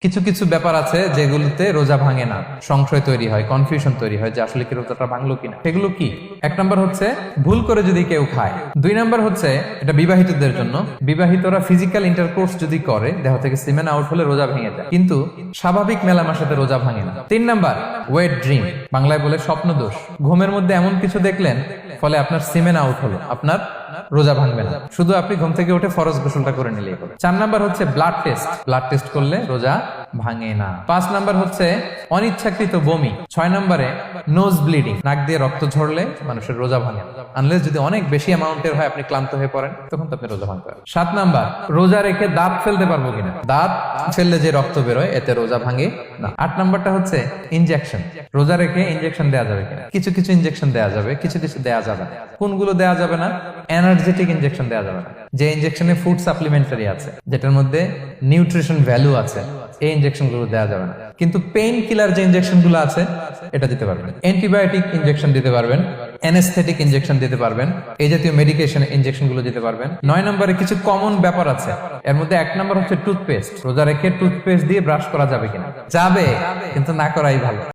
কিছু কিছু ব্যাপার আছে যেগুলোতে রোজা ভাঙে না, সংশয় তৈরি হয়, কনফিউশন তৈরি হয় যে আসলে কি রোজাটা ভাঙলো কিনা। সেগুলো কি? এক নাম্বার হচ্ছে ভুল করে যদি কেউ খায়। দুই নাম্বার হচ্ছে এটা বিবাহিতদের জন্য, বিবাহিতরা ফিজিক্যাল ইন্টারকোর্স যদি করে, দেহ থেকে সিমেন আউট হলে রোজা ভেঙে যায়, কিন্তু স্বাভাবিক মেলামেশাতে রোজা ভাঙে না। তিন নাম্বার ওয়েট ড্রিম, বাংলায় বলে স্বপ্ন দোষ। ঘুমের মধ্যে এমন কিছু দেখলেন ফলে আপনার সিমেন আউট হলো, আপনার রোজা ভাঙবে না, শুধু আপনি ঘুম থেকে উঠে ফরজ গোসলটা করে নিলেই হবে। চার নাম্বার হচ্ছে ব্লাড টেস্ট, ব্লাড টেস্ট করলে রোজা ভাঙে না। পাঁচ নাম্বার হচ্ছে অনিচ্ছাকৃত বমি। ছয় নাম্বারে নোজ ব্লিডিং, নাক দিয়ে রক্ত ঝরলে মানুষের রোজা ভাঙে না, আনলেস যদি অনেক বেশি অ্যামাউন্টের হয়, আপনি ক্লান্ত হয়ে পড়েন, তখন তো আপনি রোজা ভাঙতে পারেন। সাত নাম্বার রোজা রেখে দাঁত ফেলতে পারবো কিনা, দাঁত ফেললে যে রক্ত বেরোয় এতে রোজা ভাঙে না। আট নাম্বারটা হচ্ছে ইনজেকশন, রোজা রেখে ইনজেকশন দেওয়া যাবে কিনা। কিছু কিছু ইনজেকশন দেওয়া যাবে, কিছু কিছু দেওয়া যাবে না। কোনগুলো দেওয়া যাবে না? এনার্জেটিক ইনজেকশন দেওয়া যাবে না, যে ইনজেকশনে ফুড সাপ্লিমেন্টারি আছে, যেটার মধ্যে নিউট্রিশন ভ্যালু আছে, এই ইনজেকশন গুলো দেওয়া যাবে না। কিন্তু পেইন কিলার যে ইনজেকশন গুলো আছে এটা দিতে পারবেন। অ্যান্টিবায়োটিক ইনজেকশন দিতে পারবেন, অ্যানেস্থেটিক ইনজেকশন দিতে পারবেন, এই জাতীয় মেডিকেশন ইনজেকশন গুলো দিতে পারবেন। নয় নম্বরে কিছু কমন ব্যাপার আছে, এর মধ্যে এক নম্বর হচ্ছে টুথপেস্ট। রোজা রেখে টুথপেস্ট দিয়ে ব্রাশ করা যাবে কিনা? যাবে, কিন্তু না করাই ভালো।